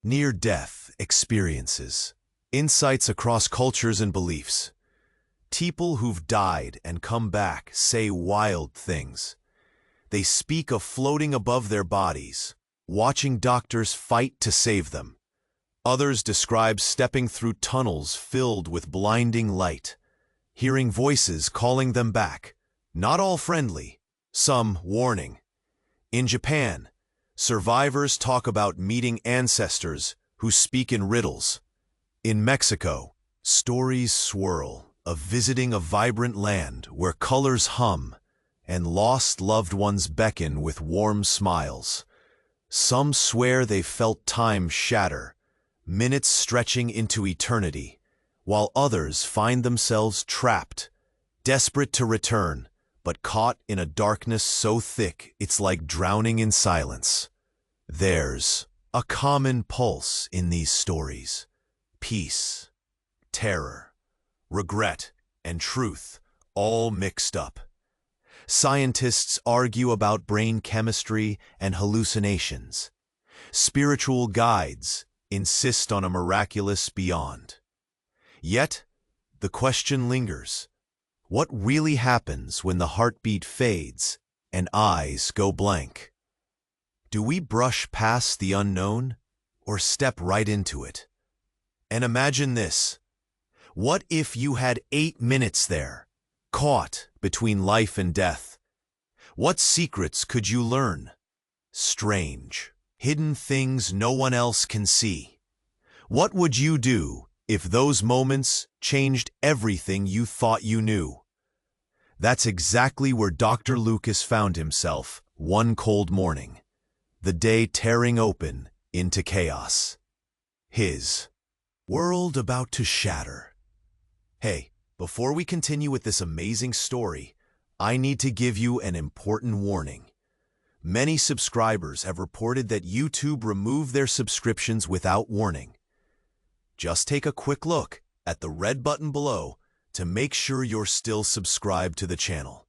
Near-death experiences, insights across cultures and beliefs. People who've died and come back say wild things. They speak of floating above their bodies, watching doctors fight to save them. Others describe stepping through tunnels filled with blinding light, hearing voices calling them back, not all friendly, some warning. In Japan, survivors talk about meeting ancestors who speak in riddles. In Mexico, stories swirl of visiting a vibrant land where colors hum and lost loved ones beckon with warm smiles. Some swear they felt time shatter, minutes stretching into eternity, while others find themselves trapped, desperate to return, but caught in a darkness so thick it's like drowning in silence. There's a common pulse in these stories: peace, terror, regret, and truth, all mixed up. Scientists argue about brain chemistry and hallucinations. Spiritual guides insist on a miraculous beyond. Yet, the question lingers: what really happens when the heartbeat fades and eyes go blank? Do we brush past the unknown or step right into it? And imagine this: what if you had 8 minutes there, caught between life and death? What secrets could you learn? Strange, hidden things no one else can see. What would you do if those moments changed everything you thought you knew? That's exactly where Dr. Lucas found himself one cold morning, the day tearing open into chaos. His world about to shatter. Hey, before we continue with this amazing story, I need to give you an important warning. Many subscribers have reported that YouTube removed their subscriptions without warning. Just take a quick look at the red button below to make sure you're still subscribed to the channel.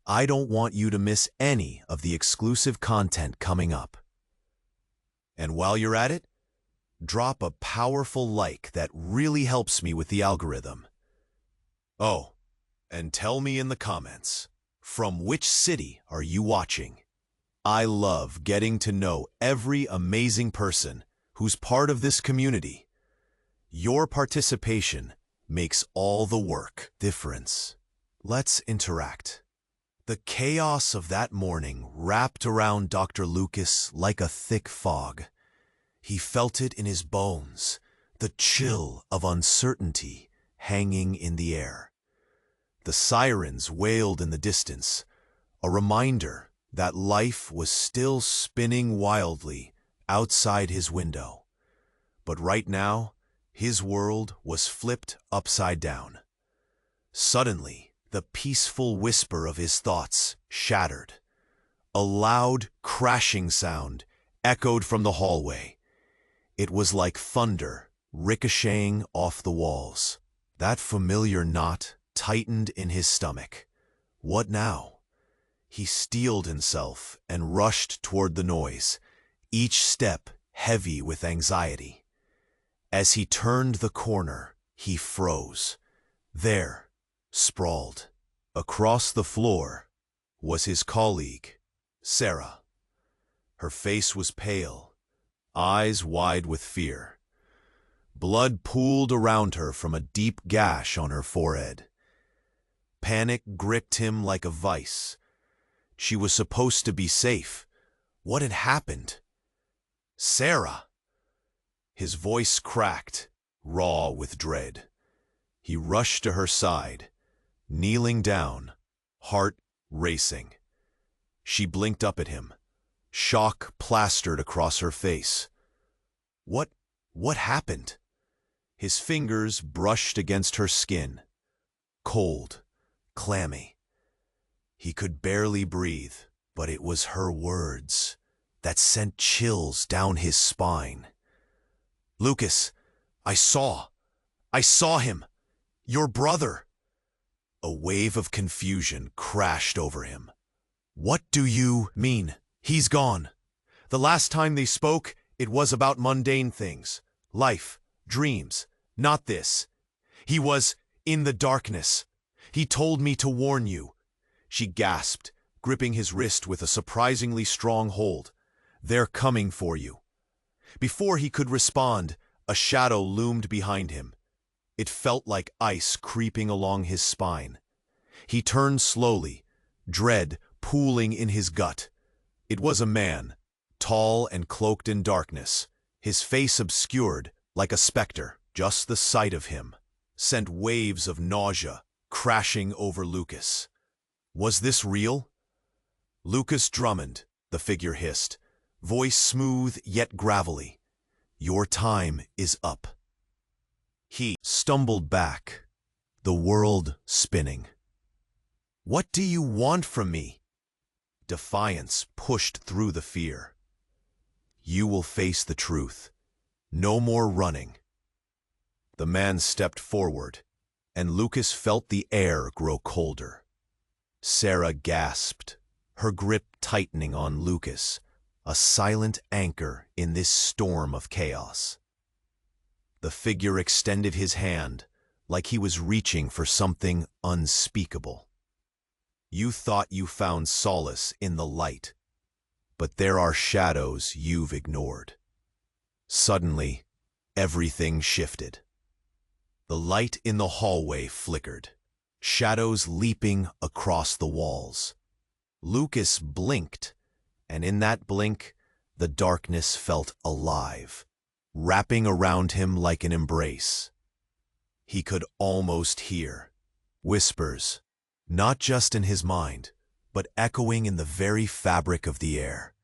I don't want you to miss any of the exclusive content coming up. And while you're at it, drop a powerful like that really helps me with the algorithm. Oh, and tell me in the comments, from which city are you watching? I love getting to know every amazing person who's part of this community. Your participation makes all the work difference. Let's interact. The chaos of that morning wrapped around Dr. Lucas like a thick fog. He felt it in his bones, the chill of uncertainty hanging in the air. The sirens wailed in the distance, a reminder that life was still spinning wildly outside his window. But right now, his world was flipped upside down. Suddenly, the peaceful whisper of his thoughts shattered. A loud, crashing sound echoed from the hallway. It was like thunder ricocheting off the walls. That familiar knot tightened in his stomach. What now? He steeled himself and rushed toward the noise, each step heavy with anxiety. As he turned the corner, he froze. There, sprawled, across the floor, was his colleague, Sarah. Her face was pale, eyes wide with fear. Blood pooled around her from a deep gash on her forehead. Panic gripped him like a vice. She was supposed to be safe. What had happened? Sarah! His voice cracked, raw with dread. He rushed to her side, kneeling down, heart racing. She blinked up at him, shock plastered across her face. What happened? His fingers brushed against her skin, cold, clammy. He could barely breathe, but it was her words that sent chills down his spine. Lucas, I saw him. Your brother. A wave of confusion crashed over him. What do you mean? He's gone. The last time they spoke, It was about mundane things, life, dreams, not this. He was in the darkness. He told me to warn you. She gasped, gripping his wrist with a surprisingly strong hold. They're coming for you. Before he could respond, a shadow loomed behind him. It felt like ice creeping along his spine. He turned slowly, dread pooling in his gut. It was a man, tall and cloaked in darkness, his face obscured like a specter. Just the sight of him sent waves of nausea crashing over Lucas. Was this real? Lucas Drummond, the figure hissed, voice smooth yet gravelly. Your time is up. He stumbled back, the world spinning. What do you want from me? Defiance pushed through the fear. You will face the truth. No more running. The man stepped forward, and Lucas felt the air grow colder. Sarah gasped, her grip tightening on Lucas, a silent anchor in this storm of chaos. The figure extended his hand, like he was reaching for something unspeakable. You thought you found solace in the light, but there are shadows you've ignored. Suddenly, everything shifted. The light in the hallway flickered, shadows leaping across the walls. Lucas blinked, and in that blink, the darkness felt alive, wrapping around him like an embrace. He could almost hear whispers, not just in his mind, but echoing in the very fabric of the air.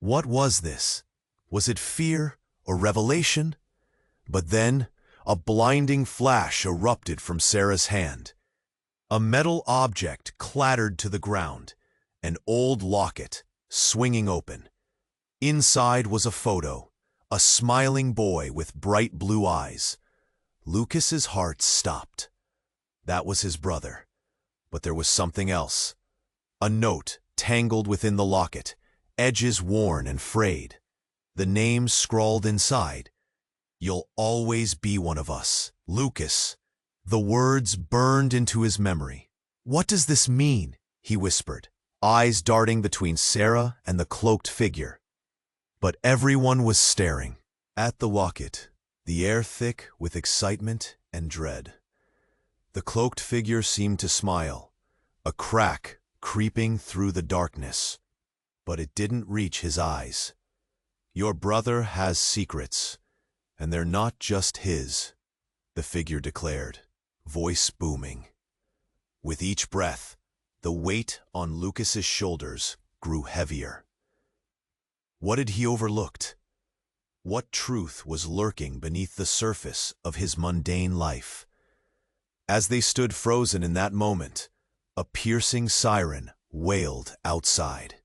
What was this? Was it fear or revelation? But then, a blinding flash erupted from Sarah's hand. A metal object clattered to the ground, an old locket, swinging open. Inside was a photo, a smiling boy with bright blue eyes. Lucas's heart stopped. That was his brother. But there was something else. A note tangled within the locket, edges worn and frayed. The name scrawled inside. You'll always be one of us, Lucas. The words burned into his memory. What does this mean? He whispered, eyes darting between Sarah and the cloaked figure. But everyone was staring at the locket, the air thick with excitement and dread. The cloaked figure seemed to smile, a crack creeping through the darkness, but it didn't reach his eyes. Your brother has secrets, and they're not just his, the figure declared, voice booming. With each breath, the weight on Lucas's shoulders grew heavier. What had he overlooked? What truth was lurking beneath the surface of his mundane life? As they stood frozen in that moment, a piercing siren wailed outside.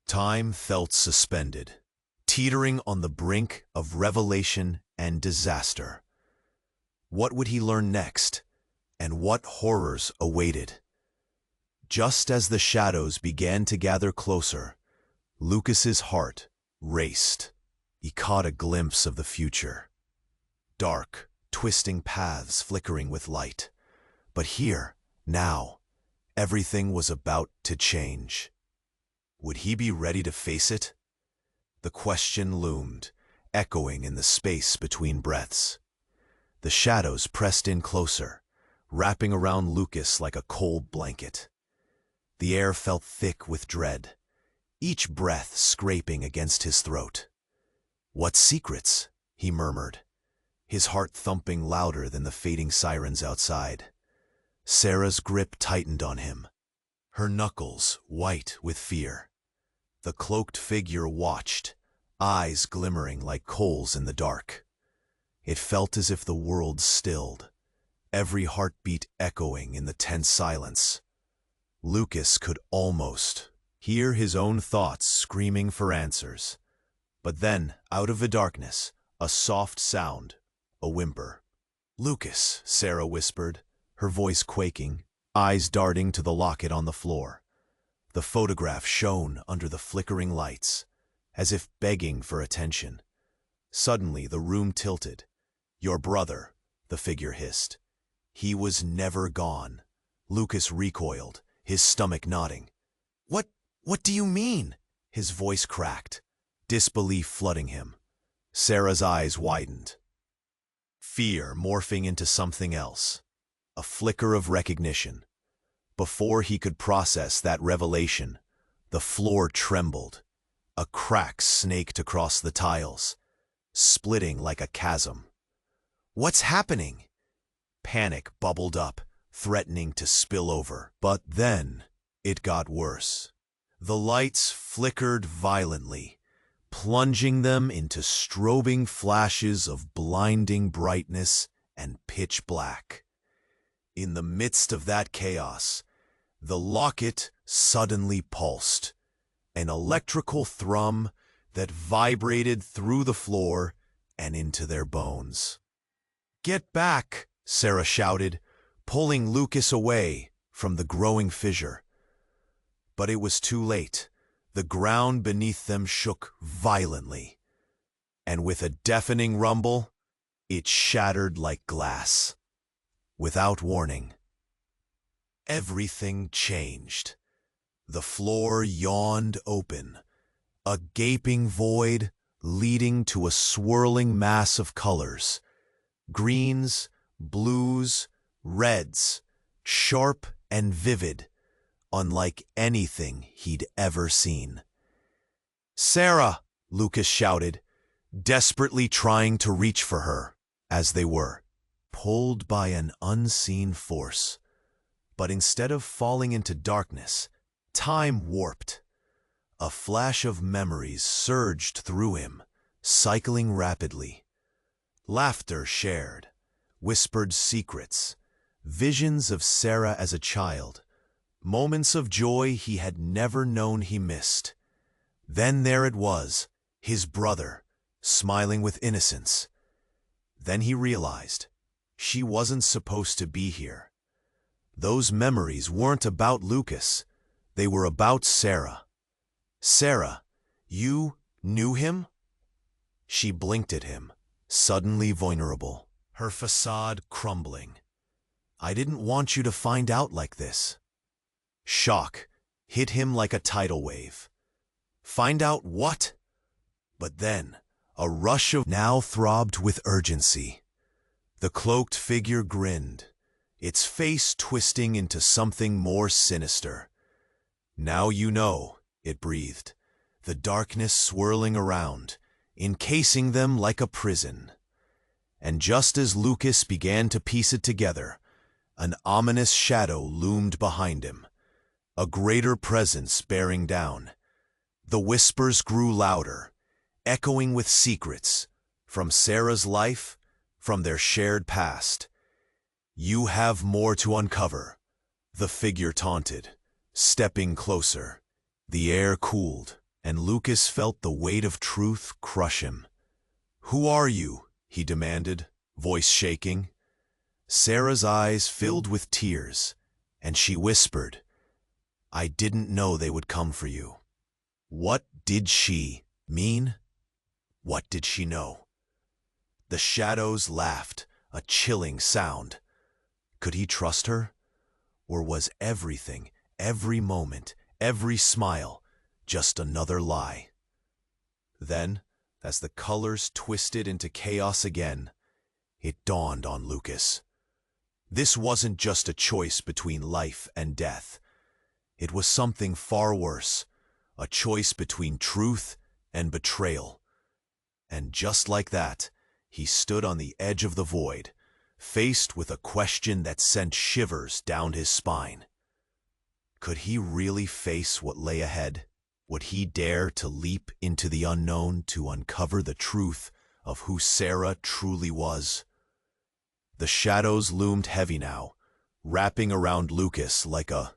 Time felt suspended, teetering on the brink of revelation and disaster. What would he learn next, and what horrors awaited? Just as the shadows began to gather closer, Lucas's heart raced. He caught a glimpse of the future. Dark, twisting paths flickering with light. But here, now, everything was about to change. Would he be ready to face it? The question loomed, echoing in the space between breaths. The shadows pressed in closer, wrapping around Lucas like a cold blanket. The air felt thick with dread, each breath scraping against his throat. What secrets? He murmured, his heart thumping louder than the fading sirens outside. Sarah's grip tightened on him, her knuckles white with fear. The cloaked figure watched, eyes glimmering like coals in the dark. It felt as if the world stilled, every heartbeat echoing in the tense silence. Lucas could almost hear his own thoughts screaming for answers. But then, out of the darkness, a soft sound, a whimper. "Lucas," Sarah whispered, her voice quaking, eyes darting to the locket on the floor. The photograph shone under the flickering lights, as if begging for attention. Suddenly, the room tilted. "Your brother," the figure hissed. "He was never gone." Lucas recoiled, his stomach knotting. What do you mean?" His voice cracked, disbelief flooding him. Sarah's eyes widened. Fear morphing into something else. A flicker of recognition. Before he could process that revelation, the floor trembled. A crack snaked across the tiles, splitting like a chasm. "What's happening?" Panic bubbled up, threatening to spill over. But then it got worse. The lights flickered violently, plunging them into strobing flashes of blinding brightness and pitch black. In the midst of that chaos, the locket suddenly pulsed, an electrical thrum that vibrated through the floor and into their bones. "Get back!" Sarah shouted, pulling Lucas away from the growing fissure. But it was too late. The ground beneath them shook violently, and with a deafening rumble, it shattered like glass. Without warning, everything changed. The floor yawned open, a gaping void leading to a swirling mass of colors. Greens, blues, reds, sharp and vivid, unlike anything he'd ever seen. "Sarah!" Lucas shouted, desperately trying to reach for her, as they were, pulled by an unseen force. But instead of falling into darkness, time warped. A flash of memories surged through him, cycling rapidly. Laughter shared, whispered secrets, visions of Sarah as a child, moments of joy he had never known he missed. Then there it was, his brother, smiling with innocence. Then he realized she wasn't supposed to be here. Those memories weren't about Lucas, they were about Sarah. "Sarah, you knew him?" She blinked at him, suddenly vulnerable, her facade crumbling. "I didn't want you to find out like this." Shock hit him like a tidal wave. Find out what? But then, a rush of now throbbed with urgency. The cloaked figure grinned, its face twisting into something more sinister. "Now you know," it breathed, the darkness swirling around, encasing them like a prison. And just as Lucas began to piece it together, an ominous shadow loomed behind him, a greater presence bearing down. The whispers grew louder, echoing with secrets, from Sarah's life, from their shared past. "You have more to uncover," the figure taunted, stepping closer. The air cooled, and Lucas felt the weight of truth crush him. "Who are you?" he demanded, voice shaking. Sarah's eyes filled with tears, and she whispered, "I didn't know they would come for you." What did she mean? What did she know? The shadows laughed, a chilling sound. Could he trust her? Or was everything, every moment, every smile, just another lie? Then, as the colors twisted into chaos again, it dawned on Lucas. This wasn't just a choice between life and death. It was something far worse, a choice between truth and betrayal. And just like that, he stood on the edge of the void, faced with a question that sent shivers down his spine. Could he really face what lay ahead? Would he dare to leap into the unknown to uncover the truth of who Sarah truly was? The shadows loomed heavy now, wrapping around Lucas like a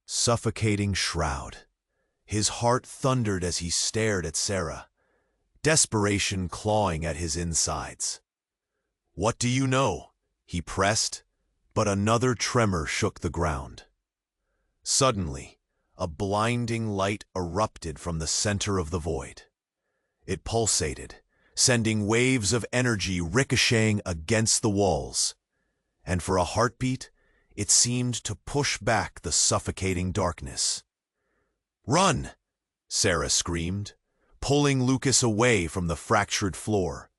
suffocating shroud. His heart thundered as he stared at Sarah, desperation clawing at his insides. "What do you know?" he pressed, but another tremor shook the ground. Suddenly, a blinding light erupted from the center of the void. It pulsated, sending waves of energy ricocheting against the walls, and for a heartbeat, it seemed to push back the suffocating darkness. "Run!" Sarah screamed, pulling Lucas away from the fractured floor.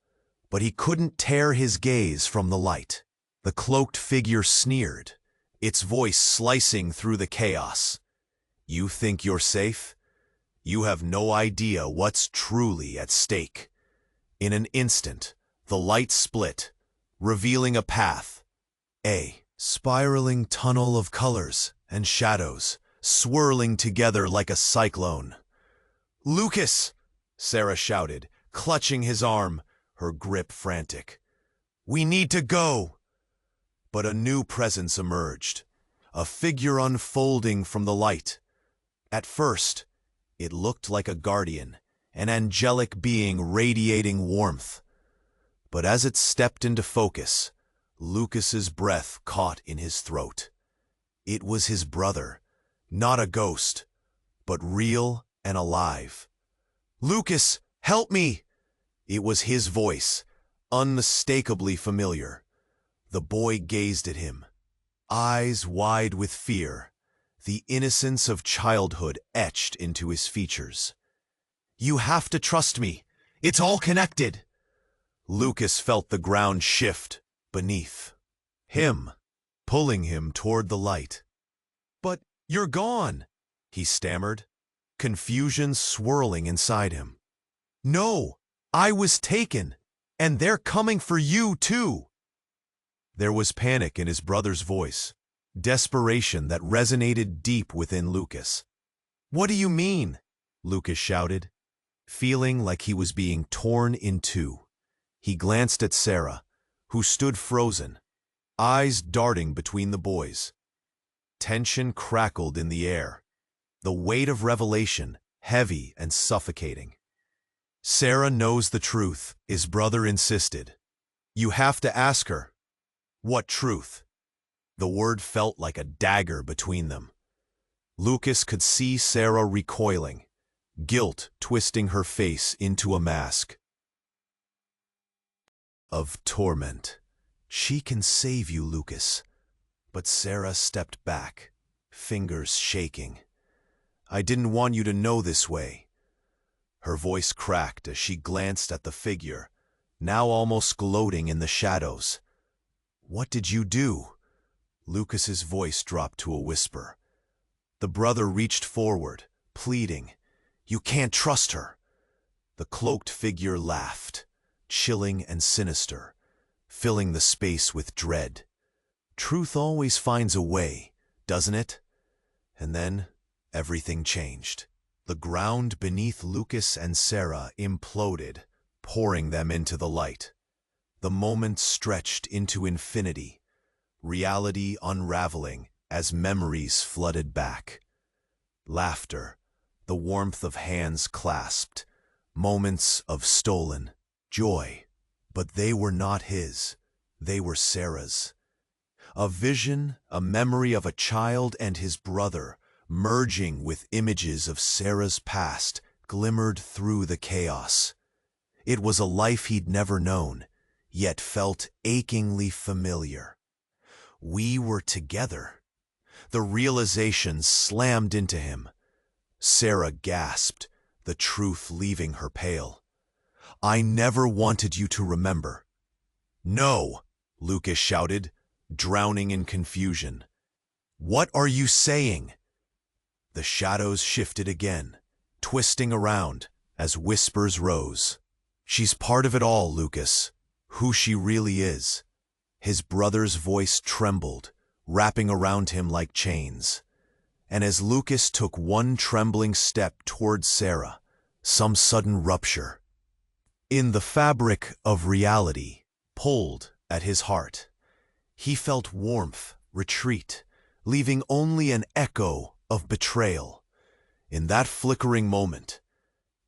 But he couldn't tear his gaze from the light. The cloaked figure sneered, its voice slicing through the chaos. "You think you're safe? You have no idea what's truly at stake." In an instant, the light split, revealing a path, a spiraling tunnel of colors and shadows, swirling together like a cyclone. "Lucas!" Sarah shouted, clutching his arm, her grip frantic. "We need to go!" But a new presence emerged, a figure unfolding from the light. At first, it looked like a guardian, an angelic being radiating warmth. But as it stepped into focus, Lucas's breath caught in his throat. It was his brother, not a ghost, but real and alive. "Lucas, help me!" It was his voice, unmistakably familiar. The boy gazed at him, eyes wide with fear, the innocence of childhood etched into his features. "You have to trust me. It's all connected." Lucas felt the ground shift beneath him, pulling him toward the light. "But you're gone," he stammered, confusion swirling inside him. "No, I was taken, and they're coming for you too." There was panic in his brother's voice, desperation that resonated deep within Lucas. "What do you mean?" Lucas shouted, feeling like he was being torn in two. He glanced at Sarah, who stood frozen, eyes darting between the boys. Tension crackled in the air, the weight of revelation heavy and suffocating. "Sarah knows the truth," his brother insisted. "You have to ask her." "What truth?" The word felt like a dagger between them. Lucas could see Sarah recoiling, guilt twisting her face into a mask of torment. "She can save you, Lucas." But Sarah stepped back, fingers shaking. "I didn't want you to know this way." Her voice cracked as she glanced at the figure, now almost gloating in the shadows. "What did you do?" Lucas's voice dropped to a whisper. The brother reached forward, pleading, "You can't trust her." The cloaked figure laughed, chilling and sinister, filling the space with dread. "Truth always finds a way, doesn't it?" And then everything changed. The ground beneath Lucas and Sarah imploded, pouring them into the light. The moment stretched into infinity, reality unraveling as memories flooded back. Laughter, the warmth of hands clasped, moments of stolen joy. But they were not his, they were Sarah's. A vision, a memory of a child and his brother, merging with images of Sarah's past, glimmered through the chaos. It was a life he'd never known, yet felt achingly familiar. We were together. The realization slammed into him. Sarah gasped, the truth leaving her pale. "I never wanted you to remember." "No," Lucas shouted, drowning in confusion. "What are you saying?" The shadows shifted again, twisting around as whispers rose. "She's part of it all, Lucas, who she really is." His brother's voice trembled, wrapping around him like chains. And as Lucas took one trembling step towards Sarah, some sudden rupture in the fabric of reality pulled at his heart. He felt warmth retreat, leaving only an echo of betrayal. In that flickering moment,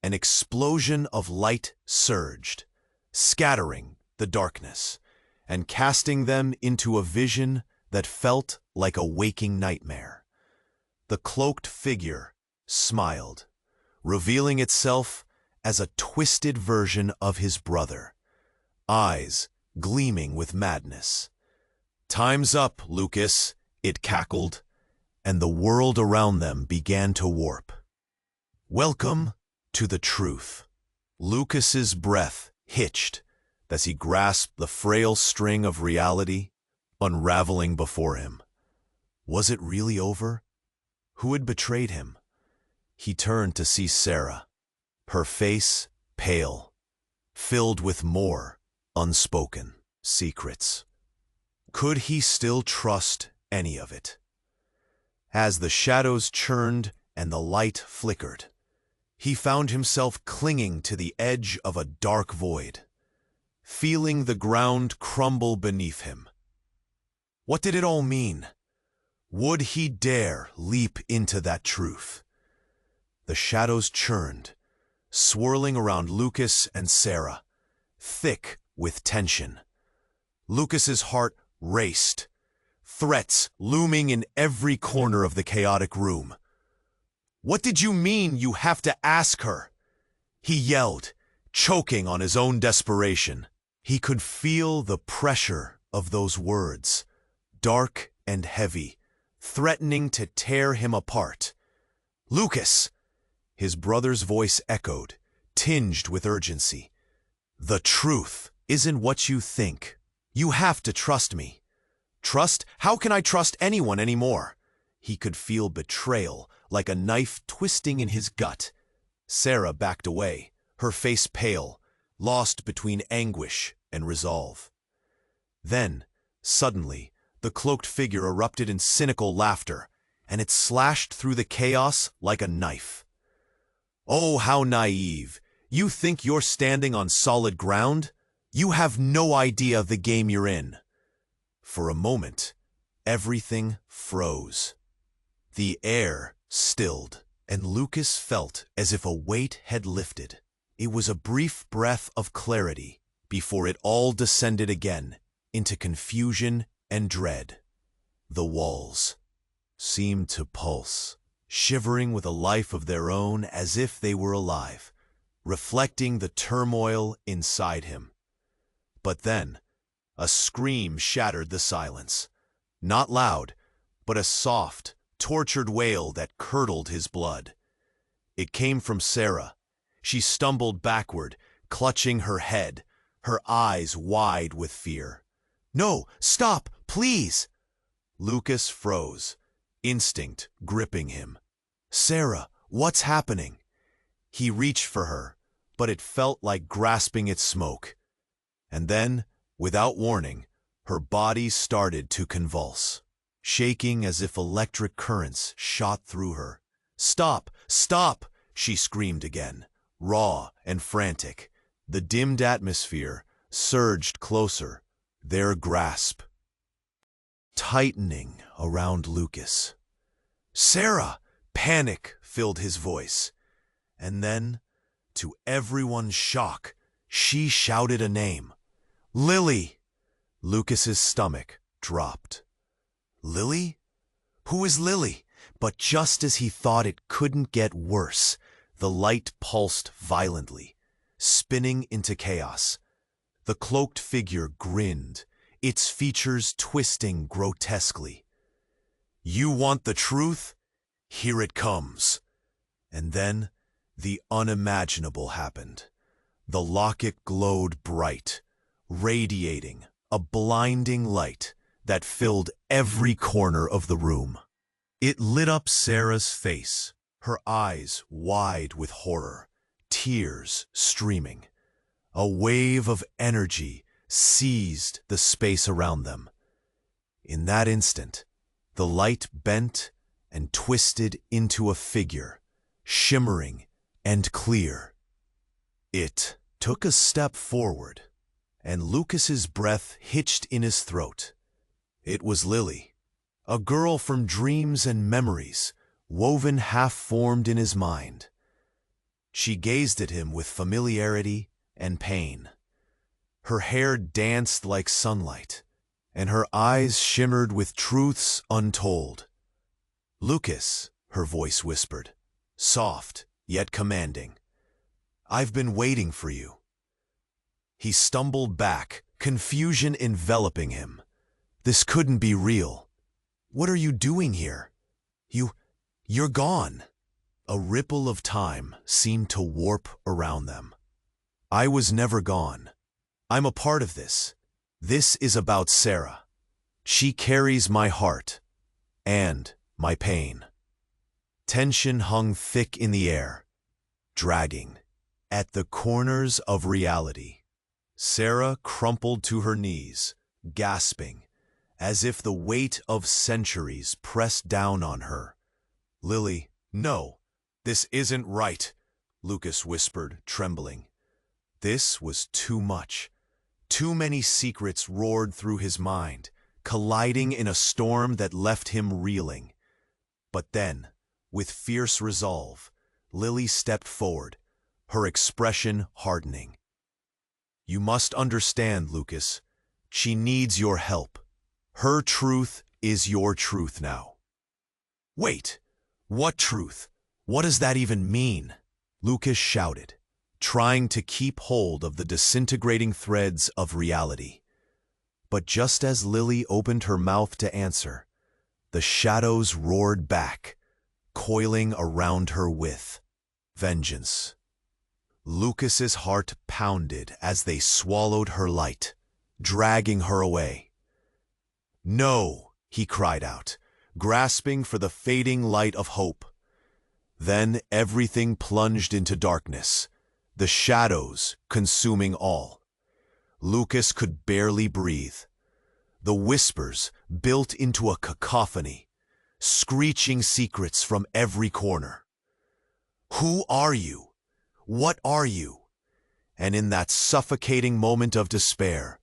an explosion of light surged, scattering the darkness and casting them into a vision that felt like a waking nightmare. The cloaked figure smiled, revealing itself as a twisted version of his brother, eyes gleaming with madness. "Time's up, Lucas," it cackled, and the world around them began to warp. "Welcome to the truth." Lucas's breath hitched as he grasped the frail string of reality unraveling before him. Was it really over? Who had betrayed him? He turned to see Sarah, her face pale, filled with more unspoken secrets. Could he still trust any of it? As the shadows churned and the light flickered, he found himself clinging to the edge of a dark void, feeling the ground crumble beneath him. What did it all mean? Would he dare leap into that truth? The shadows churned, swirling around Lucas and Sarah, thick with tension. Lucas's heart raced, threats looming in every corner of the chaotic room. "What did you mean you have to ask her?" he yelled, choking on his own desperation. He could feel the pressure of those words, dark and heavy, threatening to tear him apart. "Lucas!" His brother's voice echoed, tinged with urgency. "The truth isn't what you think. You have to trust me." "Trust? How can I trust anyone anymore?" He could feel betrayal, like a knife twisting in his gut. Sarah backed away, her face pale, lost between anguish and resolve. Then, suddenly, the cloaked figure erupted in cynical laughter, and it slashed through the chaos like a knife. "Oh, how naive! You think you're standing on solid ground? You have no idea of the game you're in." For a moment, everything froze. The air stilled, and Lucas felt as if a weight had lifted. It was a brief breath of clarity before it all descended again into confusion and dread. The walls seemed to pulse, shivering with a life of their own as if they were alive, reflecting the turmoil inside him. But then, a scream shattered the silence. Not loud, but a soft, tortured wail that curdled his blood. It came from Sarah. She stumbled backward, clutching her head, her eyes wide with fear. "No, stop, please!" Lucas froze, instinct gripping him. "Sarah, what's happening?" He reached for her, but it felt like grasping at smoke. And then, without warning, her body started to convulse, shaking as if electric currents shot through her. "Stop! Stop!" she screamed again, raw and frantic. The dimmed atmosphere surged closer, their grasp tightening around Lucas. "Sarah!" Panic filled his voice. And then, to everyone's shock, she shouted a name. "Lily!" Lucas's stomach dropped. "Lily? Who is Lily?" But just as he thought it couldn't get worse, the light pulsed violently, spinning into chaos. The cloaked figure grinned, its features twisting grotesquely. "You want the truth? Here it comes." And then, the unimaginable happened. The locket glowed bright, radiating a blinding light that filled every corner of the room. It lit up Sarah's face, her eyes wide with horror, tears streaming. A wave of energy seized the space around them. In that instant, the light bent and twisted into a figure, shimmering and clear. It took a step forward, and Lucas's breath hitched in his throat. It was Lily, a girl from dreams and memories, woven half-formed in his mind. She gazed at him with familiarity and pain. Her hair danced like sunlight, and her eyes shimmered with truths untold. Lucas her voice whispered, soft yet commanding. "I've been waiting for you." He stumbled back, confusion enveloping him. This couldn't be real. "What are you doing here? You're gone." A ripple of time seemed to warp around them. "I was never gone. I'm a part of this. This is about Sarah. She carries my heart and my pain." Tension hung thick in the air, dragging at the corners of reality. Sarah crumpled to her knees, gasping, as if the weight of centuries pressed down on her. "Lily, no, this isn't right," Lucas whispered, trembling. This was too much. Too many secrets roared through his mind, colliding in a storm that left him reeling. But then, with fierce resolve, Lily stepped forward, her expression hardening. "You must understand, Lucas. She needs your help. Her truth is your truth now." "Wait, what truth? What does that even mean?" Lucas shouted, trying to keep hold of the disintegrating threads of reality. But just as Lily opened her mouth to answer, the shadows roared back, coiling around her with vengeance. Lucas's heart pounded as they swallowed her light, dragging her away. "No!" he cried out, grasping for the fading light of hope. Then everything plunged into darkness, the shadows consuming all. Lucas could barely breathe. The whispers built into a cacophony, screeching secrets from every corner. "Who are you? What are you?" And in that suffocating moment of despair,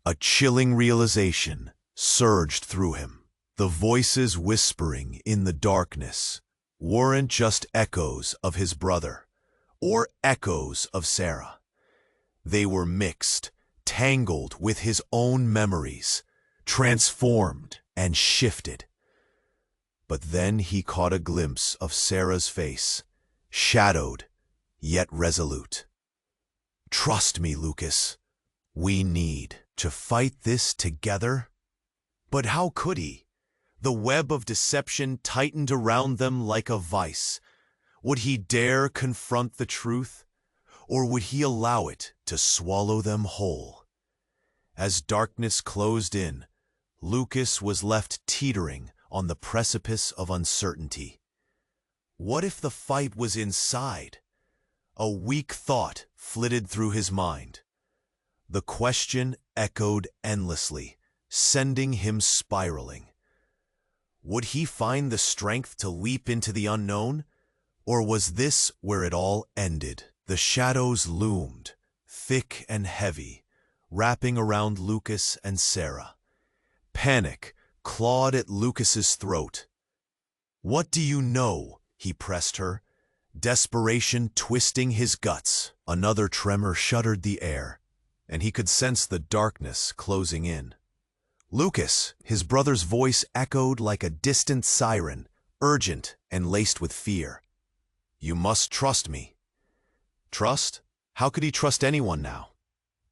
a chilling realization surged through him. The voices whispering in the darkness weren't just echoes of his brother, or echoes of Sarah. They were mixed, tangled with his own memories, transformed and shifted. But then he caught a glimpse of Sarah's face, shadowed, yet resolute. "Trust me, Lucas. We need to fight this together." But how could he? The web of deception tightened around them like a vice. Would he dare confront the truth, or would he allow it to swallow them whole? As darkness closed in, Lucas was left teetering on the precipice of uncertainty. What if the fight was inside? A weak thought flitted through his mind. The question echoed endlessly, sending him spiraling. Would he find the strength to leap into the unknown? Or was this where it all ended? The shadows loomed, thick and heavy, wrapping around Lucas and Sarah. Panic clawed at Lucas's throat. "What do you know?" he pressed her, desperation twisting his guts. Another tremor shuddered the air, and he could sense the darkness closing in. "Lucas," his brother's voice echoed like a distant siren, urgent and laced with fear. "You must trust me." Trust? How could he trust anyone now?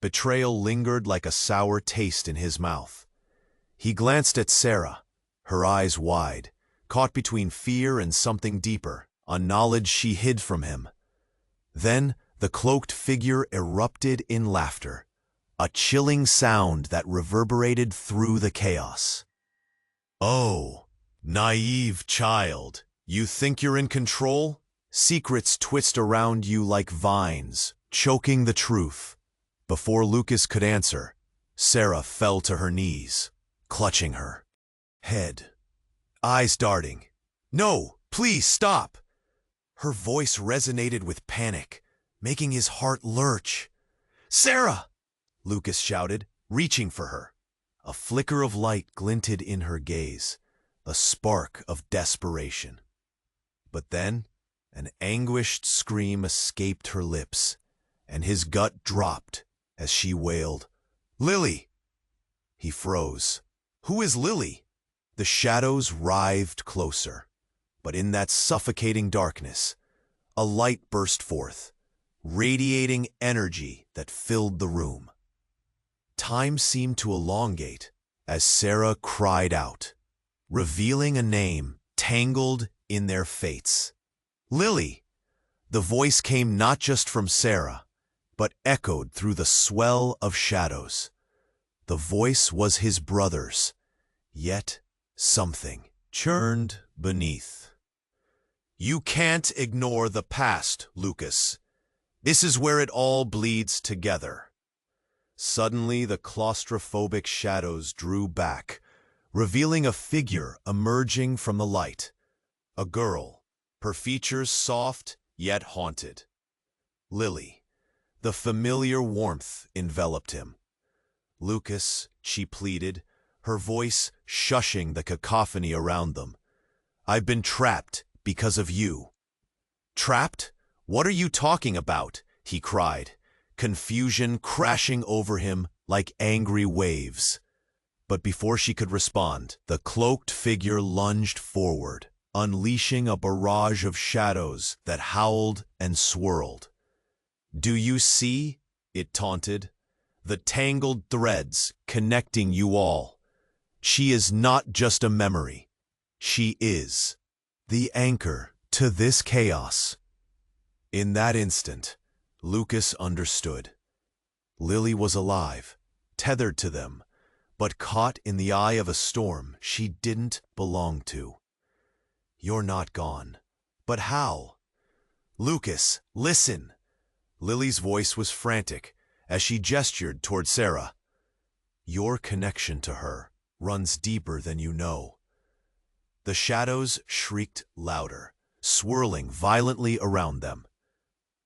Betrayal lingered like a sour taste in his mouth. He glanced at Sarah, her eyes wide, caught between fear and something deeper, a knowledge she hid from him. Then the cloaked figure erupted in laughter, a chilling sound that reverberated through the chaos. "Oh, naive child, you think you're in control? Secrets twist around you like vines, choking the truth." Before Lucas could answer, Sarah fell to her knees, clutching her. Head, eyes darting. "No, please stop!" Her voice resonated with panic, making his heart lurch. "Sarah!" Lucas shouted, reaching for her. A flicker of light glinted in her gaze, a spark of desperation. But then, an anguished scream escaped her lips, and his gut dropped as she wailed, "Lily!" He froze. "Who is Lily?" The shadows writhed closer, But in that suffocating darkness, a light burst forth, radiating energy that filled the room. Time seemed to elongate as Sarah cried out, revealing a name tangled in their fates. Lily! The voice came not just from Sarah, but echoed through the swell of shadows. The voice was his brother's, yet something churned beneath. You can't ignore the past, Lucas. This is where it all bleeds together. Suddenly, the claustrophobic shadows drew back, revealing a figure emerging from the light. A girl, her features soft yet haunted. Lily. The familiar warmth enveloped him. Lucas, she pleaded, her voice shushing the cacophony around them. I've been trapped because of you. Trapped? What are you talking about? He cried, confusion crashing over him like angry waves. But before she could respond, the cloaked figure lunged forward, unleashing a barrage of shadows that howled and swirled. Do you see? It taunted. The tangled threads connecting you all. She is not just a memory. She is the anchor to this chaos. In that instant, Lucas understood. Lily was alive, tethered to them, but caught in the eye of a storm she didn't belong to. You're not gone. But how? Lucas, listen! Lily's voice was frantic as she gestured toward Sarah. Your connection to her runs deeper than you know. The shadows shrieked louder, swirling violently around them.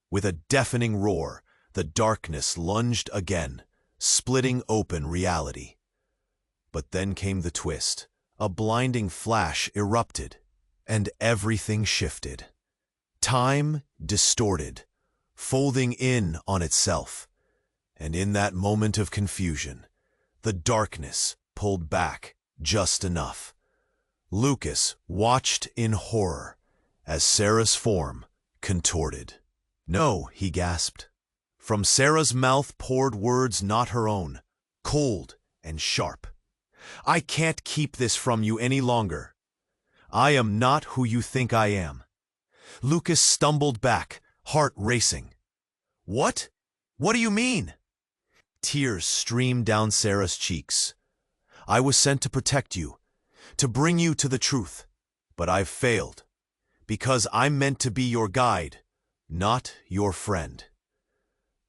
With a deafening roar, the darkness lunged again, splitting open reality. But then came the twist. A blinding flash erupted, and everything shifted. Time distorted, folding in on itself. And in that moment of confusion, the darkness pulled back just enough. Lucas watched in horror as Sarah's form contorted. No, he gasped. From Sarah's mouth poured words not her own, cold and sharp. I can't keep this from you any longer. I am not who you think I am. Lucas stumbled back, heart racing. What? What do you mean? Tears streamed down Sarah's cheeks. I was sent to protect you, to bring you to the truth, but I've failed, because I'm meant to be your guide, not your friend.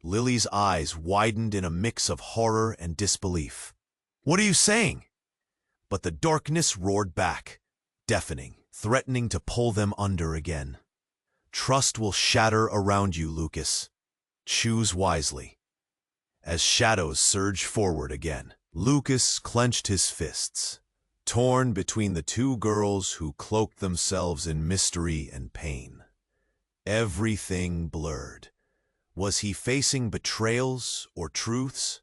Lily's eyes widened in a mix of horror and disbelief. What are you saying? But the darkness roared back, deafening, threatening to pull them under again. Trust will shatter around you, Lucas. Choose wisely. As shadows surged forward again, Lucas clenched his fists, torn between the two girls who cloaked themselves in mystery and pain. Everything blurred. Was he facing betrayals or truths?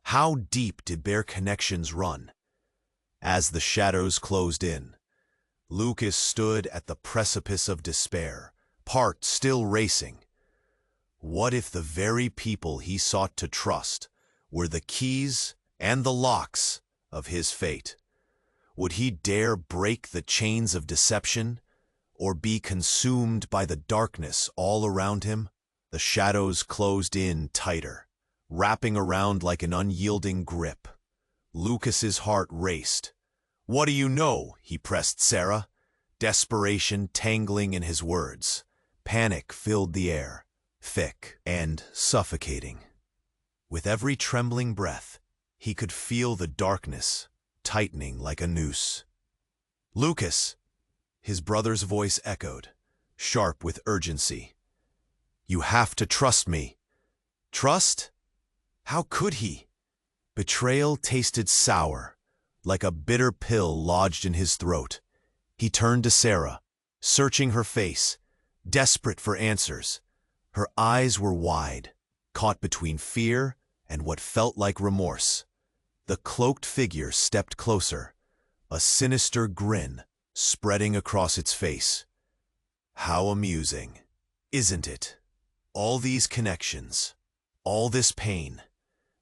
How deep did their connections run? As the shadows closed in, Lucas stood at the precipice of despair, heart still racing. What if the very people he sought to trust were the keys and the locks of his fate? Would he dare break the chains of deception, or be consumed by the darkness all around him? The shadows closed in tighter, wrapping around like an unyielding grip. Lucas's heart raced. What do you know? He pressed Sarah, desperation tangling in his words. Panic filled the air, thick and suffocating. With every trembling breath, he could feel the darkness tightening like a noose. Lucas! His brother's voice echoed, sharp with urgency. You have to trust me. Trust? How could he? Betrayal tasted sour, like a bitter pill lodged in his throat. He turned to Sarah, searching her face, desperate for answers. Her eyes were wide, caught between fear and what felt like remorse. The cloaked figure stepped closer, a sinister grin spreading across its face. How amusing, isn't it? All these connections, all this pain.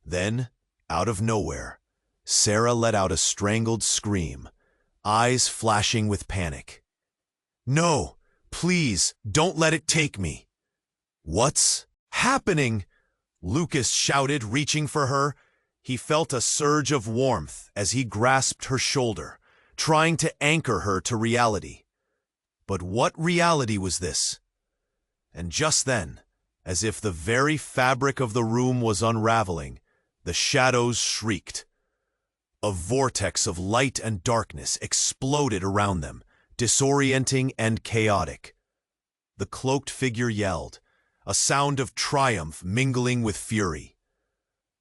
Then, out of nowhere, Sarah let out a strangled scream, eyes flashing with panic. "No, please, don't let it take me." "What's happening?" Lucas shouted, reaching for her. He felt a surge of warmth as he grasped her shoulder, trying to anchor her to reality. But what reality was this? And just then, as if the very fabric of the room was unraveling, the shadows shrieked. A vortex of light and darkness exploded around them, disorienting and chaotic. The cloaked figure yelled, a sound of triumph mingling with fury.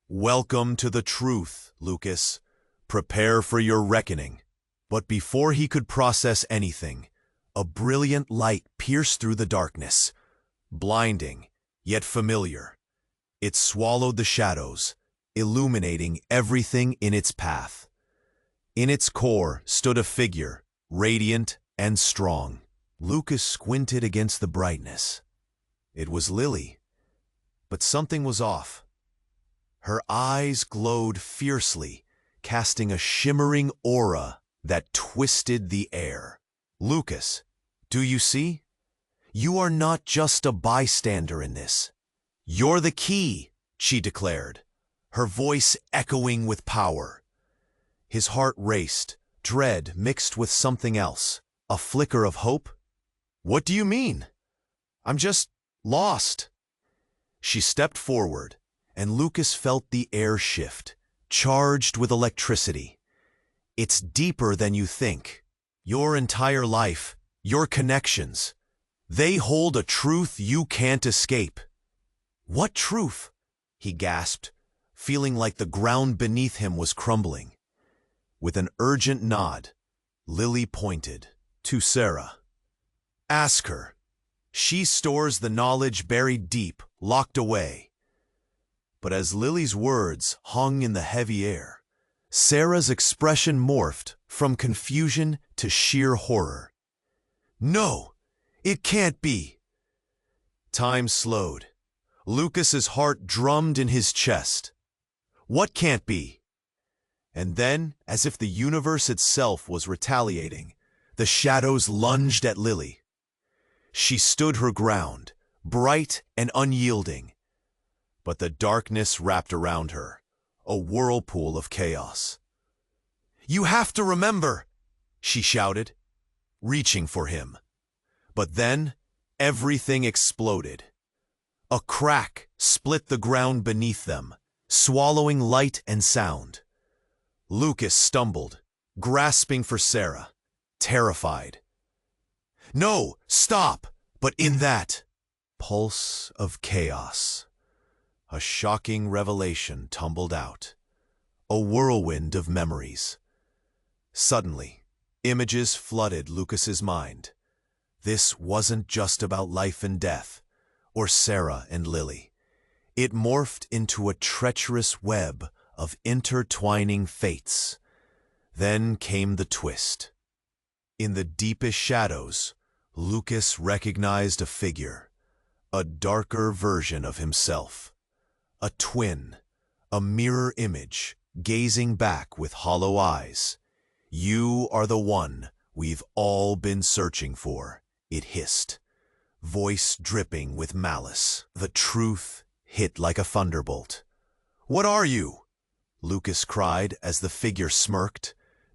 "Welcome to the truth, Lucas. Prepare for your reckoning." But before he could process anything, a brilliant light pierced through the darkness, blinding, yet familiar. It swallowed the shadows, illuminating everything in its path. In its core stood a figure, radiant and strong. Lucas squinted against the brightness. It was Lily, but something was off. Her eyes glowed fiercely, casting a shimmering aura that twisted the air. "Lucas, do you see? You are not just a bystander in this. You're the key," she declared, her voice echoing with power. His heart raced, dread mixed with something else, a flicker of hope. "What do you mean? I'm just lost." She stepped forward, and Lucas felt the air shift, charged with electricity. "It's deeper than you think. Your entire life, your connections, they hold a truth you can't escape." "What truth?" he gasped, feeling like the ground beneath him was crumbling. With an urgent nod, Lily pointed to Sarah. "Ask her. She stores the knowledge buried deep, locked away." But as Lily's words hung in the heavy air, Sarah's expression morphed from confusion to sheer horror. "No, it can't be." Time slowed. Lucas's heart drummed in his chest. What can't be? And then, as if the universe itself was retaliating, the shadows lunged at Lily. She stood her ground, bright and unyielding. But the darkness wrapped around her, a whirlpool of chaos. "You have to remember," she shouted, reaching for him. But then, everything exploded. A crack split the ground beneath them, swallowing light and sound. Lucas stumbled, grasping for Sarah, terrified. "No, stop!" But in that pulse of chaos, a shocking revelation tumbled out, a whirlwind of memories. Suddenly, images flooded Lucas's mind. This wasn't just about life and death, or Sarah and Lily. It morphed into a treacherous web of intertwining fates. Then came the twist. In the deepest shadows, Lucas recognized a figure, a darker version of himself. A twin, a mirror image, gazing back with hollow eyes. "You are the one we've all been searching for," it hissed, voice dripping with malice. The truth hit like a thunderbolt. "What are you?" Lucas cried as the figure smirked,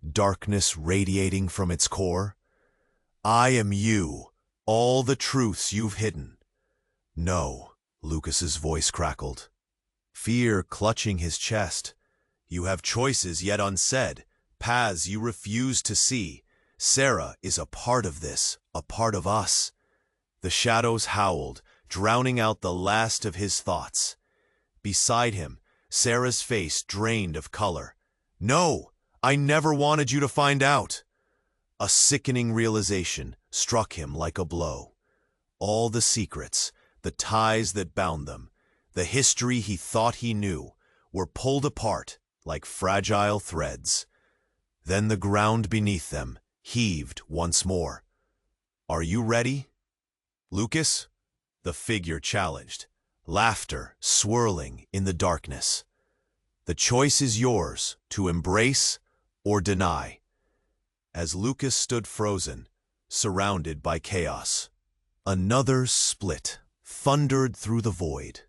darkness radiating from its core. "I am you, all the truths you've hidden." "No," Lucas's voice crackled, fear clutching his chest. "You have choices yet unsaid, paths you refuse to see. Sarah is a part of this, a part of us." The shadows howled, drowning out the last of his thoughts. Beside him, Sarah's face drained of color. "No, I never wanted you to find out." A sickening realization struck him like a blow. All the secrets, the ties that bound them, the history he thought he knew, were pulled apart like fragile threads. Then the ground beneath them heaved once more. "Are you ready, Lucas?" the figure challenged, laughter swirling in the darkness. "The choice is yours, to embrace or deny." As Lucas stood frozen, surrounded by chaos, another split thundered through the void.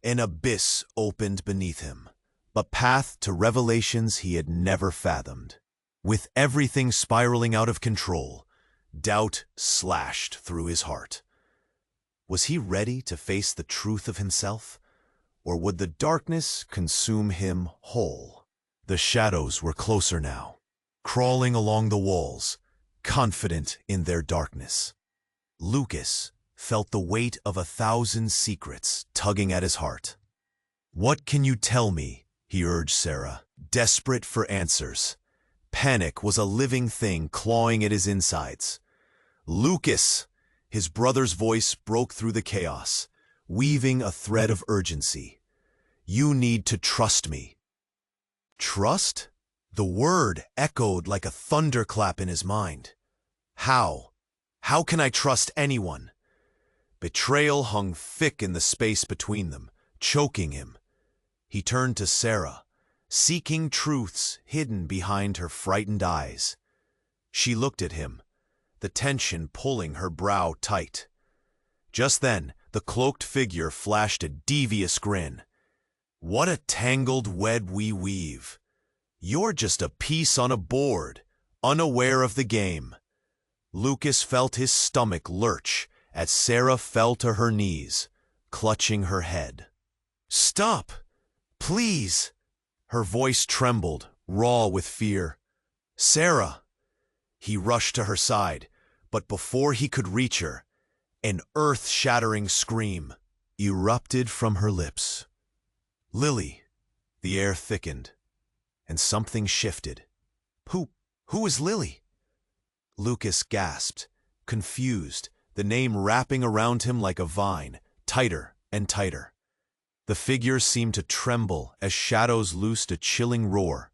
An abyss opened beneath him, a path to revelations he had never fathomed. With everything spiraling out of control, doubt slashed through his heart. Was he ready to face the truth of himself, or would the darkness consume him whole? The shadows were closer now, crawling along the walls, confident in their darkness. Lucas felt the weight of 1,000 secrets tugging at his heart. "What can you tell me?" he urged Sarah, desperate for answers. Panic was a living thing clawing at his insides. "Lucas!" His brother's voice broke through the chaos, weaving a thread of urgency. "You need to trust me." Trust? The word echoed like a thunderclap in his mind. How? How can I trust anyone? Betrayal hung thick in the space between them, choking him. He turned to Sarah, seeking truths hidden behind her frightened eyes. She looked at him, the tension pulling her brow tight. Just then, the cloaked figure flashed a devious grin. "What a tangled web we weave. You're just a piece on a board, unaware of the game." Lucas felt his stomach lurch as Sarah fell to her knees, clutching her head. "Stop! Please!" Her voice trembled, raw with fear. "Sarah!" He rushed to her side, but before he could reach her, an earth-shattering scream erupted from her lips. "Lily!" The air thickened, and something shifted. Who is Lily?" Lucas gasped, confused, the name wrapping around him like a vine, tighter and tighter. The figure seemed to tremble as shadows loosed a chilling roar.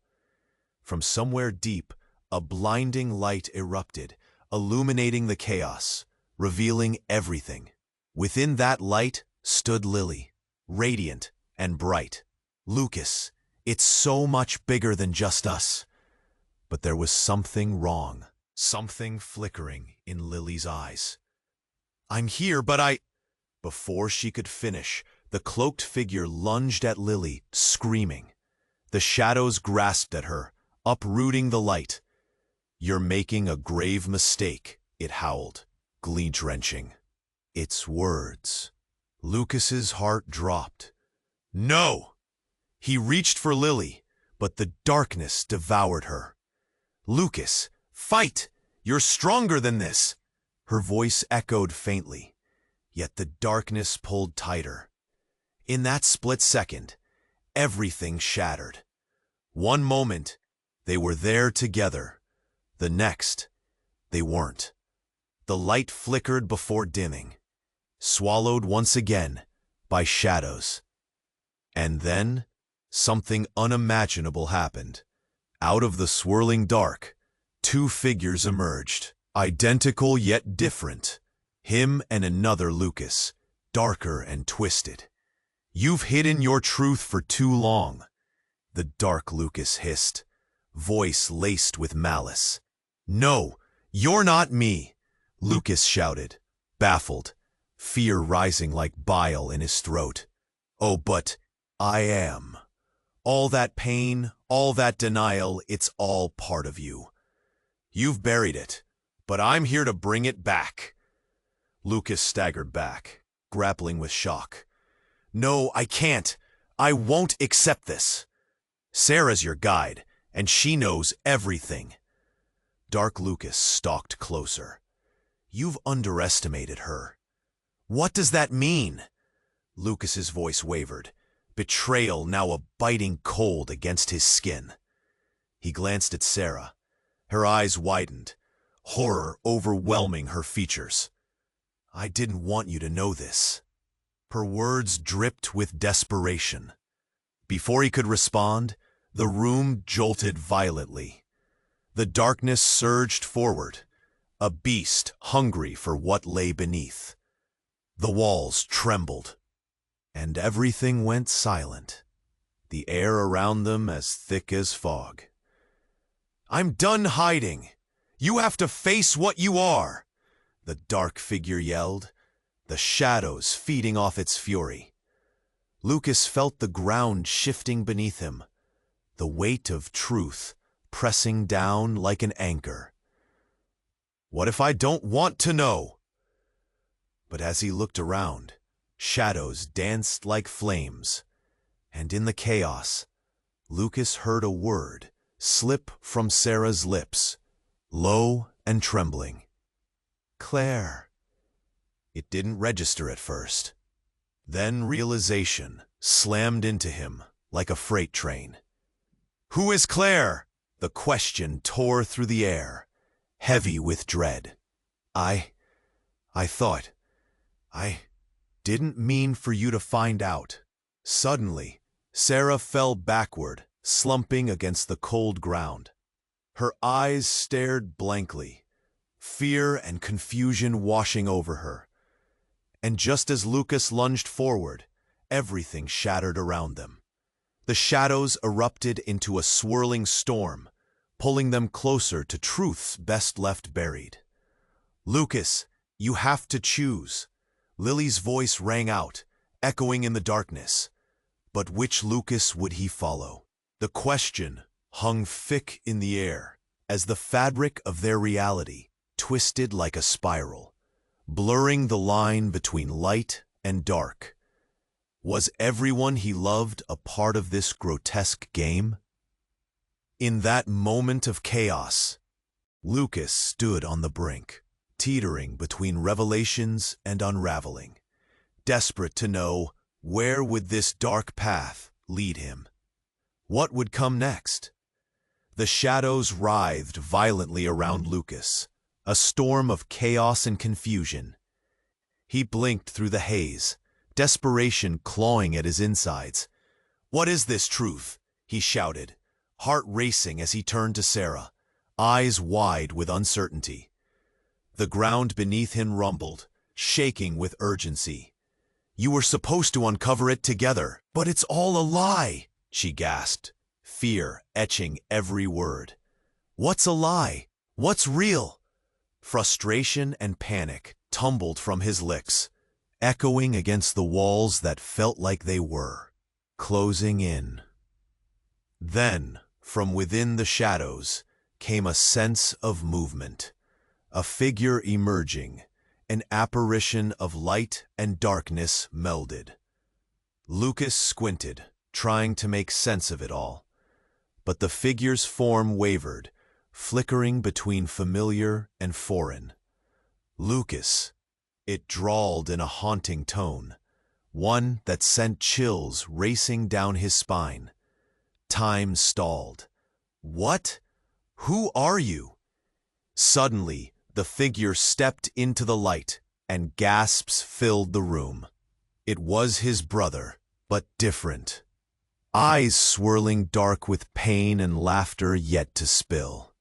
From somewhere deep, a blinding light erupted, illuminating the chaos, revealing everything. Within that light stood Lily, radiant and bright. "Lucas, it's so much bigger than just us." But there was something wrong, something flickering in Lily's eyes. "I'm here, but I—" Before she could finish, the cloaked figure lunged at Lily, screaming. The shadows grasped at her, uprooting the light. "You're making a grave mistake," it howled, glee-drenching. Its words. Lucas's heart dropped. "No!" He reached for Lily, but the darkness devoured her. "Lucas, fight! You're stronger than this!" Her voice echoed faintly, yet the darkness pulled tighter. In that split second, everything shattered. One moment, they were there together. The next, they weren't. The light flickered before dimming, swallowed once again by shadows. And then, something unimaginable happened. Out of the swirling dark, two figures emerged, identical yet different. Him and another Lucas, darker and twisted. "You've hidden your truth for too long," the dark Lucas hissed, voice laced with malice. "No, you're not me," Lucas shouted, baffled, fear rising like bile in his throat. "Oh, but I am. All that pain, all that denial, it's all part of you. You've buried it, but I'm here to bring it back." Lucas staggered back, grappling with shock. "No, I can't. I won't accept this. Sarah's your guide, and she knows everything." Dark Lucas stalked closer. "You've underestimated her." "What does that mean?" Lucas's voice wavered, betrayal now a biting cold against his skin. He glanced at Sarah. Her eyes widened, horror overwhelming her features. "I didn't want you to know this." Her words dripped with desperation. Before he could respond, the room jolted violently. The darkness surged forward, a beast hungry for what lay beneath. The walls trembled, and everything went silent, the air around them as thick as fog. "I'm done hiding. You have to face what you are," the dark figure yelled, the shadows feeding off its fury. Lucas felt the ground shifting beneath him, the weight of truth pressing down like an anchor. "What if I don't want to know?" But as he looked around, shadows danced like flames, and in the chaos, Lucas heard a word slip from Sarah's lips, low and trembling. "Claire." It didn't register at first. Then realization slammed into him like a freight train. "Who is Claire?" The question tore through the air, heavy with dread. I thought, I didn't mean for you to find out." Suddenly, Sarah fell backward, slumping against the cold ground. Her eyes stared blankly, fear and confusion washing over her. And just as Lucas lunged forward, everything shattered around them. The shadows erupted into a swirling storm, pulling them closer to truths best left buried. "Lucas, you have to choose." Lily's voice rang out, echoing in the darkness. But which Lucas would he follow? The question hung thick in the air as the fabric of their reality twisted like a spiral, blurring the line between light and dark. Was everyone he loved a part of this grotesque game? In that moment of chaos, Lucas stood on the brink, teetering between revelations and unraveling, desperate to know where would this dark path lead him. What would come next? The shadows writhed violently around Lucas, a storm of chaos and confusion. He blinked through the haze, desperation clawing at his insides. "What is this truth?" he shouted, heart racing as he turned to Sarah, eyes wide with uncertainty. The ground beneath him rumbled, shaking with urgency. "You were supposed to uncover it together." "But it's all a lie," she gasped, fear etching every word. "What's a lie? What's real?" Frustration and panic tumbled from his lips, echoing against the walls that felt like they were closing in. Then, from within the shadows, came a sense of movement, a figure emerging, an apparition of light and darkness melded. Lucas squinted, trying to make sense of it all, but the figure's form wavered, flickering between familiar and foreign. "Lucas," it drawled in a haunting tone, one that sent chills racing down his spine. Time stalled. "What? Who are you?" Suddenly, the figure stepped into the light, and gasps filled the room. It was his brother, but different. Eyes swirling dark with pain and laughter yet to spill.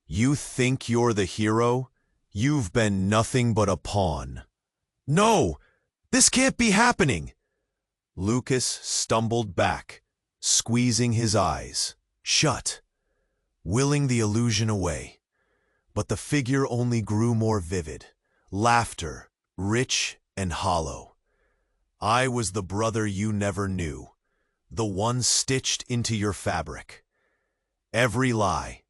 "You think you're the hero? You've been nothing but a pawn." "No! This can't be happening!" Lucas stumbled back, squeezing his eyes shut, willing the illusion away. But the figure only grew more vivid, laughter rich and hollow. "I was the brother you never knew, the one stitched into your fabric. Every lie,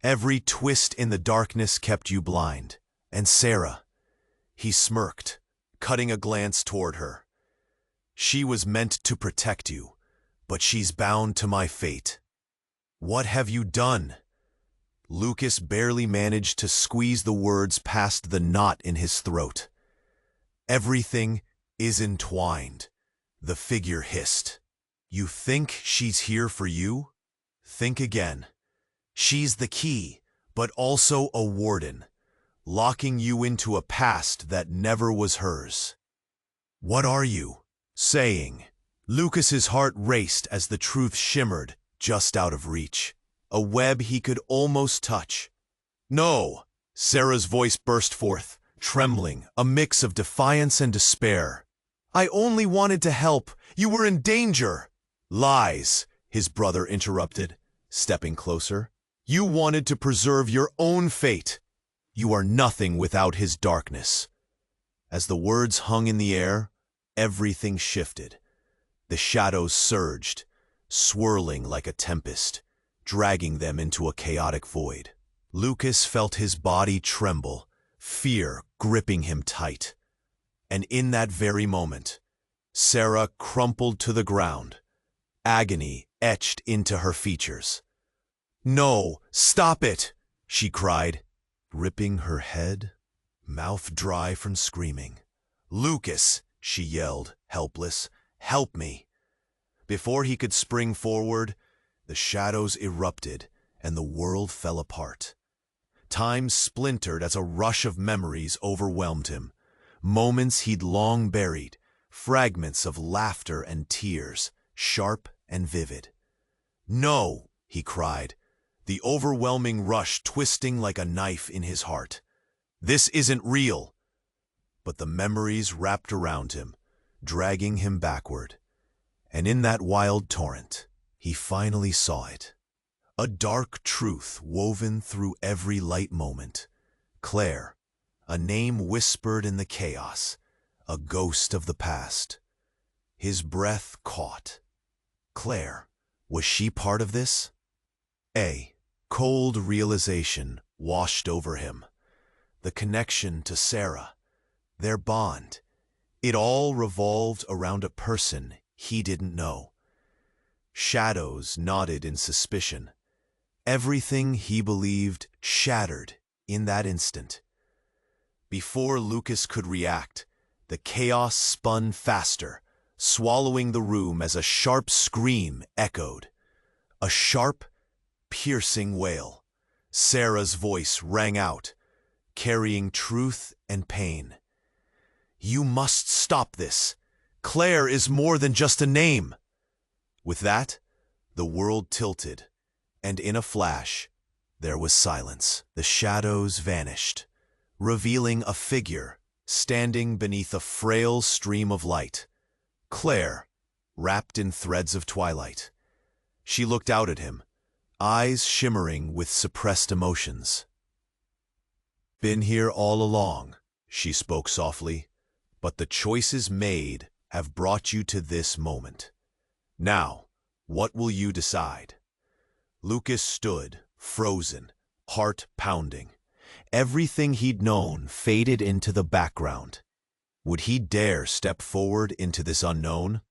every twist in the darkness kept you blind. And Sarah," he smirked, cutting a glance toward her, "she was meant to protect you, but she's bound to my fate." "What have you done?" Lucas barely managed to squeeze the words past the knot in his throat. "Everything is entwined," the figure hissed. "You think she's here for you? Think again. She's the key, but also a warden, locking you into a past that never was hers." "What are you saying?" Lucas's heart raced as the truth shimmered just out of reach. a web he could almost touch. "No!" Sarah's voice burst forth, trembling, a mix of defiance and despair. "I only wanted to help. You were in danger." "Lies," his brother interrupted, stepping closer. "You wanted to preserve your own fate. You are nothing without his darkness." As the words hung in the air, everything shifted. The shadows surged, swirling like a tempest, dragging them into a chaotic void. Lucas felt his body tremble, fear gripping him tight. And in that very moment, Sarah crumpled to the ground, agony etched into her features. "No, stop it!" she cried, gripping her head, mouth dry from screaming. "Lucas," she yelled, helpless, "help me!" Before he could spring forward, the shadows erupted and the world fell apart. Time splintered as a rush of memories overwhelmed him. Moments he'd long buried, fragments of laughter and tears, sharp and vivid. "No!" he cried, the overwhelming rush twisting like a knife in his heart. "This isn't real." But the memories wrapped around him, dragging him backward. And in that wild torrent, he finally saw it. A dark truth woven through every light moment. Claire, a name whispered in the chaos, a ghost of the past. His breath caught. Claire, was she part of this? A cold realization washed over him. The connection to Sarah, their bond, it all revolved around a person he didn't know. Shadows nodded in suspicion. Everything he believed shattered in that instant. Before Lucas could react, the chaos spun faster, swallowing the room as a sharp scream echoed. A sharp, piercing wail. Sarah's voice rang out, carrying truth and pain. "You must stop this. Claire is more than just a name." With that, the world tilted, and in a flash, there was silence. The shadows vanished, revealing a figure standing beneath a frail stream of light. Claire, wrapped in threads of twilight. She looked out at him, eyes shimmering with suppressed emotions. "Been here all along," she spoke softly, "but the choices made have brought you to this moment. Now, what will you decide?" Lucas stood, frozen, heart pounding. Everything he'd known faded into the background. Would he dare step forward into this unknown?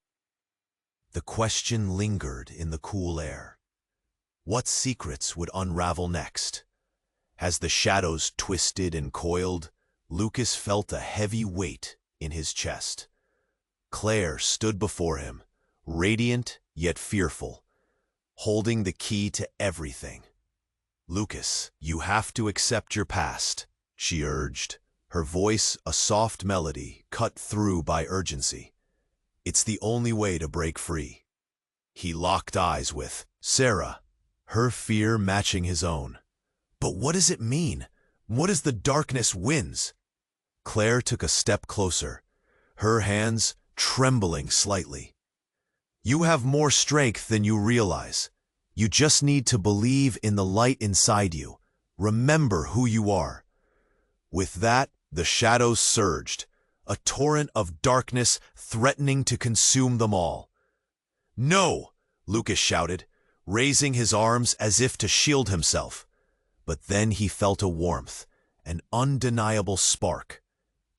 The question lingered in the cool air. What secrets would unravel next? As the shadows twisted and coiled, Lucas felt a heavy weight in his chest. Claire stood before him, radiant yet fearful, holding the key to everything. "Lucas, you have to accept your past," she urged, her voice a soft melody cut through by urgency. "It's the only way to break free." He locked eyes with Sarah, her fear matching his own. "But what does it mean? What if the darkness wins?" Claire took a step closer, her hands trembling slightly. "You have more strength than you realize. You just need to believe in the light inside you. Remember who you are." With that, the shadows surged, a torrent of darkness threatening to consume them all. "No!" Lucas shouted, raising his arms as if to shield himself. But then he felt a warmth, an undeniable spark.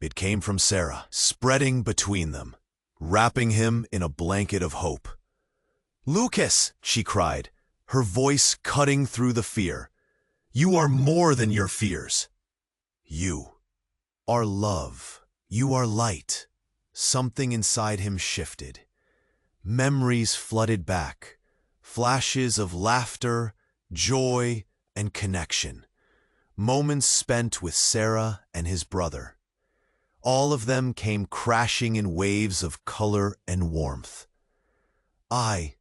It came from Sarah, spreading between them, wrapping him in a blanket of hope. "Lucas!" she cried, her voice cutting through the fear. "You are more than your fears. You are love. You are light." Something inside him shifted. Memories flooded back, flashes of laughter, joy, and connection. Moments spent with Sarah and his brother. All of them came crashing in waves of color and warmth. I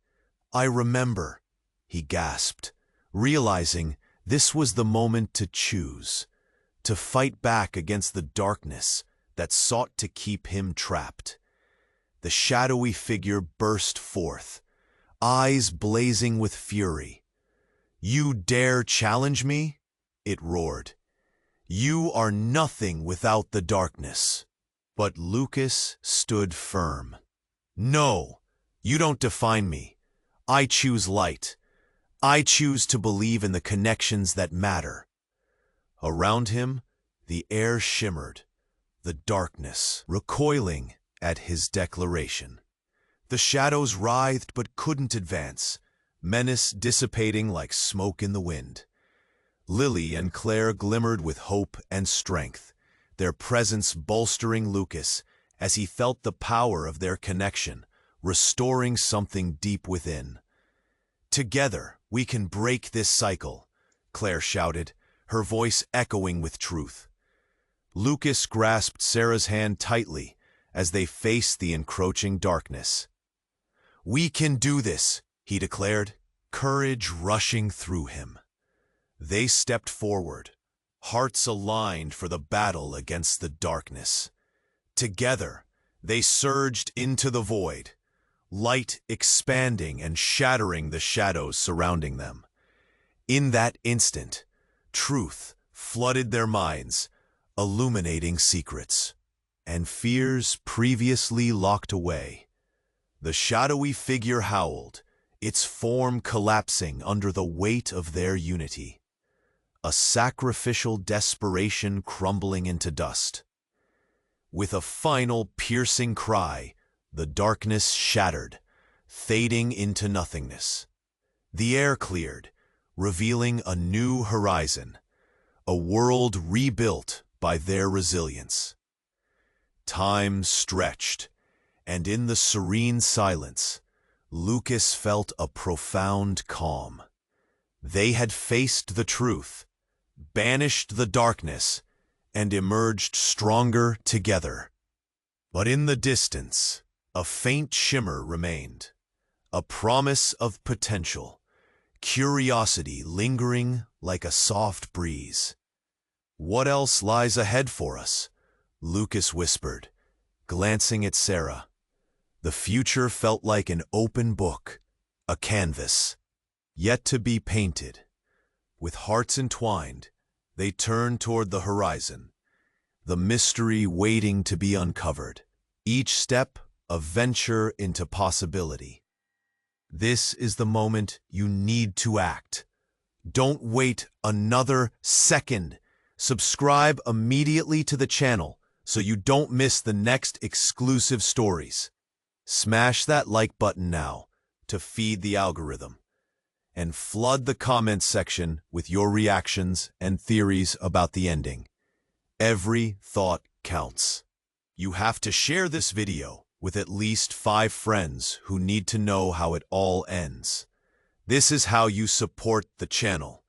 remember," he gasped, realizing this was the moment to choose, to fight back against the darkness that sought to keep him trapped. The shadowy figure burst forth, eyes blazing with fury. "You dare challenge me?" it roared. "You are nothing without the darkness." But Lucas stood firm. "No, you don't define me. I choose light. I choose to believe in the connections that matter." Around him, the air shimmered, the darkness recoiling at his declaration. The shadows writhed but couldn't advance, menace dissipating like smoke in the wind. Lily and Claire glimmered with hope and strength, their presence bolstering Lucas as he felt the power of their connection, restoring something deep within. "Together, we can break this cycle," Claire shouted, her voice echoing with truth. Lucas grasped Sarah's hand tightly as they faced the encroaching darkness. "We can do this," he declared, courage rushing through him. They stepped forward, hearts aligned for the battle against the darkness. Together, they surged into the void, light expanding and shattering the shadows surrounding them. In that instant, truth flooded their minds, illuminating secrets and fears previously locked away. The shadowy figure howled, its form collapsing under the weight of their unity. A sacrificial desperation crumbling into dust. With a final piercing cry, the darkness shattered, fading into nothingness. The air cleared, revealing a new horizon, a world rebuilt by their resilience. Time stretched, and in the serene silence, Lucas felt a profound calm. They had faced the truth, banished the darkness, and emerged stronger together. But in the distance, a faint shimmer remained, a promise of potential, curiosity lingering like a soft breeze. "What else lies ahead for us?" Lucas whispered, glancing at Sarah. The future felt like an open book, a canvas, yet to be painted. With hearts entwined, they turned toward the horizon, the mystery waiting to be uncovered, each step a venture into possibility. This is the moment you need to act. Don't wait another second. Subscribe immediately to the channel so you don't miss the next exclusive stories. Smash that like button now to feed the algorithm, and flood the comments section with your reactions and theories about the ending. Every thought counts. You have to share this video with at least 5 friends who need to know how it all ends. This is how you support the channel,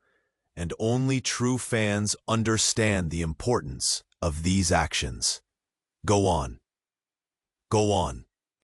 and only true fans understand the importance of these actions. Go on. Go on.